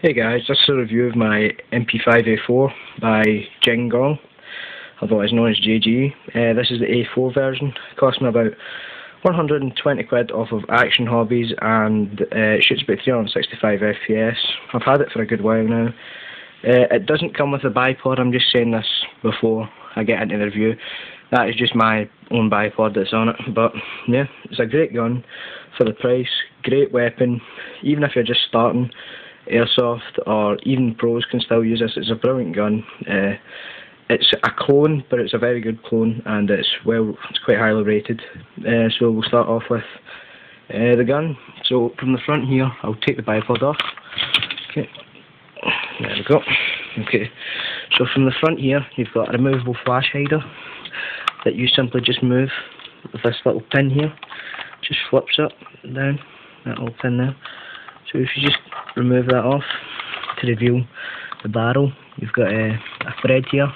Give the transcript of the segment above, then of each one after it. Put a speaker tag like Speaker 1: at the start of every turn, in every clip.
Speaker 1: Hey guys, this is a review of my Mp5 A4 by Jingong, otherwise known as JG. This is the A4 version. It cost me about 120 quid off of Action Hobbies, and it shoots about 365 FPS. I've had it for a good while now. It doesn't come with a bipod. I'm just saying this before I get into the review. That is just my own bipod that's on it, but yeah, it's a great gun for the price, great weapon, even if you're just starting airsoft, or even pros can still use this. It's a brilliant gun. It's a clone, but it's a very good clone, and it's quite highly rated. So we'll start off with the gun. So from the front here, I'll take the bipod off. Okay, there we go. Okay, so from the front here, you've got a removable flash hider that you simply just move with this little pin here. Just flips up and down, that little pin there. So if you just remove that off to reveal the barrel, you've got a thread here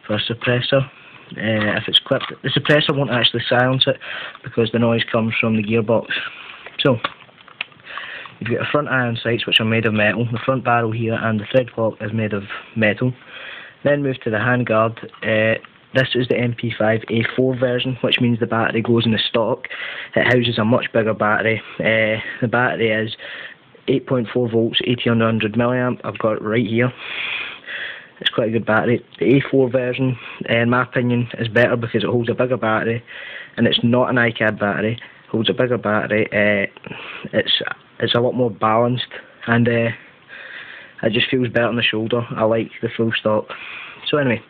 Speaker 1: for a suppressor. If it's clipped, the suppressor won't actually silence it because the noise comes from the gearbox. So you've got a front iron sights which are made of metal, the front barrel here, and the thread clock is made of metal. Then move to the handguard. This is the Mp5 A4 version, which means the battery goes in the stock. It houses a much bigger battery. The battery is 8.4 volts, 1800 milliamp. I've got it right here. It's quite a good battery. The A4 version, in my opinion, is better because it holds a bigger battery, and it's not an iCAD battery. It holds a bigger battery. It's a lot more balanced, and it just feels better on the shoulder. I like the full stock. So anyway,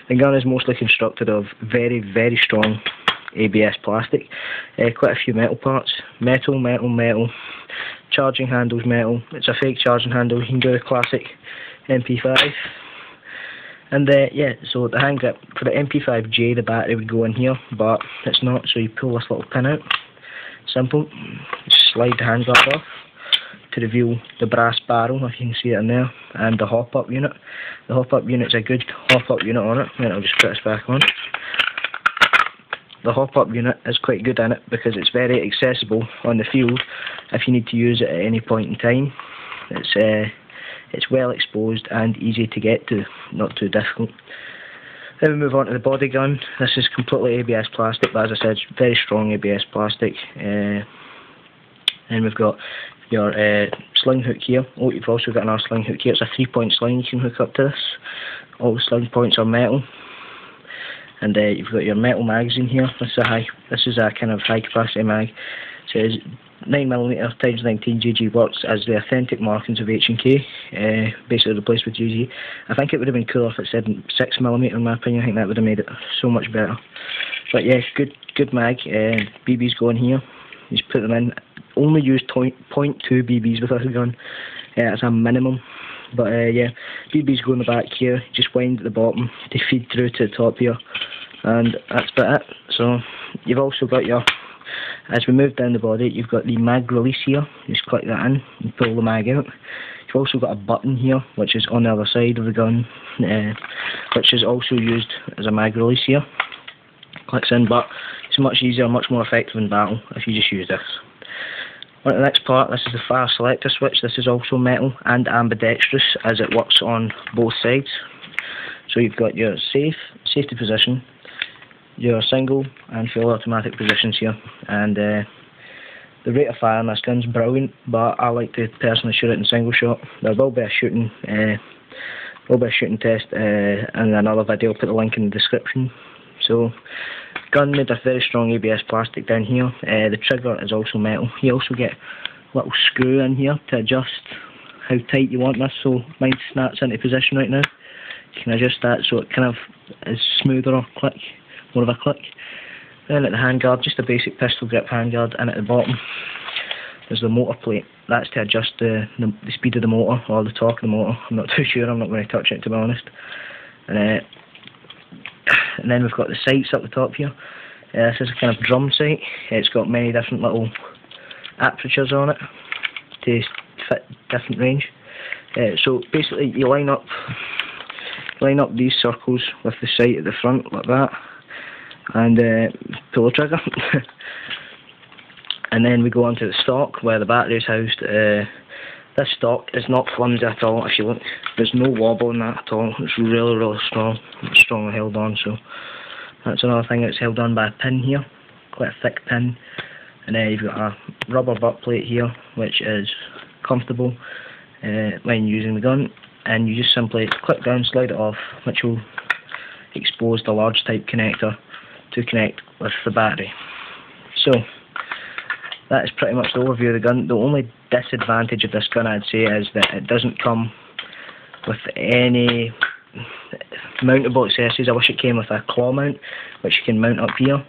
Speaker 1: the gun is mostly constructed of very, very strong ABS plastic. Quite a few metal parts. Metal. Charging handle's metal. It's a fake charging handle. You can do the classic Mp5. And yeah, so the hand grip for the Mp5J, the battery would go in here, but it's not. So you pull this little pin out. Simple. Just slide the hand grip off to reveal the brass barrel, if you can see it in there, and the hop-up unit. The hop-up unit's a good hop-up unit on it. Then I'll just put this back on. The hop-up unit is quite good in it because it's very accessible on the field if you need to use it at any point in time. It's well exposed and easy to get to, not too difficult. Then we move on to the body gun. This is completely ABS plastic, but as I said, it's very strong ABS plastic. And we've got your sling hook here. Oh, you've also got another sling hook here. It's a 3-point sling you can hook up to this. All the sling points are metal. And you've got your metal magazine here. This is a kind of high capacity mag. It says 9mm times 19 GG works as the authentic markings of H&K, basically replaced with GG. I think it would have been cooler if it said 6mm in my opinion. I think that would have made it so much better. But yeah, good mag. BBs go in here. You just put them in. Only use 0.2 BBs with this gun. It's a minimum. But yeah, BBs go in the back here. Just wind at the bottom. They feed through to the top here, and that's about it. So you've also got your, as we move down the body, you've got the mag release here. You just click that in and pull the mag out. You've also got a button here, which is on the other side of the gun, which is also used as a mag release here. Clicks in, but it's much easier, much more effective in battle if you just use this. On to the next part, this is the fire selector switch. This is also metal and ambidextrous as it works on both sides. So you've got your safety position, your single and full automatic positions here, and the rate of fire on this gun's brilliant, but I like to personally shoot it in single shot. There will be a shooting test and another video. I'll put the link in the description. So, gun made of very strong ABS plastic down here. The trigger is also metal. You also get a little screw in here to adjust how tight you want this. So mine snaps into position right now. You can adjust that so it kind of is smoother or more of a click. Then at the handguard, just a basic pistol grip handguard, and at the bottom there's the motor plate. That's to adjust the speed of the motor or the torque of the motor. I'm not too sure. I'm not going to touch it, to be honest. And then we've got the sights up the top here. This is a kind of drum sight. It's got many different little apertures on it to fit different range. So basically you line up these circles with the sight at the front like that, and pull the trigger. And then we go on to the stock where the battery is housed. This stock is not flimsy at all. If you look, there's no wobble in that at all. It's really, really strong. It's strongly held on, so that's another thing. It's held on by a pin here, quite a thick pin. And then you've got a rubber butt plate here, which is comfortable when using the gun. And you just simply click down, slide it off, which will expose the large type connector to connect with the battery. So that is pretty much the overview of the gun. The only disadvantage of this gun, I'd say, is that it doesn't come with any mountable accessories. I wish it came with a claw mount, which you can mount up here,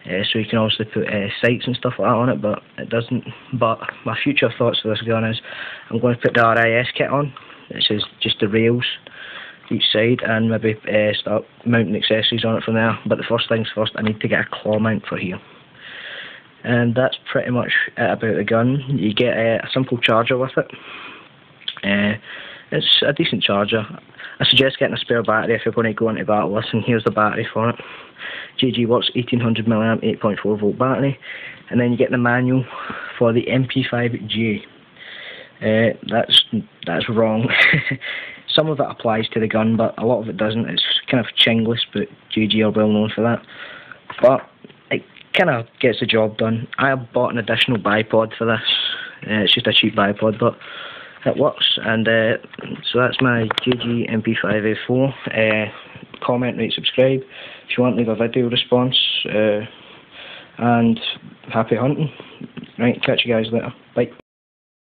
Speaker 1: so you can also put sights and stuff like that on it, but it doesn't. But my future thoughts for this gun is I'm going to put the RIS kit on. This is just the rails each side, and maybe start mounting accessories on it from there. But the first things first, I need to get a claw mount for here. And that's pretty much it about the gun. You get a simple charger with it. It's a decent charger. I suggest getting a spare battery if you're going to go into battle. Listen, here's the battery for it. JG Works 1800 mAh 8.4 volt battery. And then you get the manual for the Mp5 A4. That's wrong. Some of it applies to the gun, but a lot of it doesn't. It's kind of chingless, but JG are well known for that. But it kind of gets the job done. I bought an additional bipod for this. It's just a cheap bipod, but it works. And so that's my JG Mp5 A4. Comment, rate, subscribe if you want. Leave a video response. And happy hunting. Right, catch you guys later. Bye.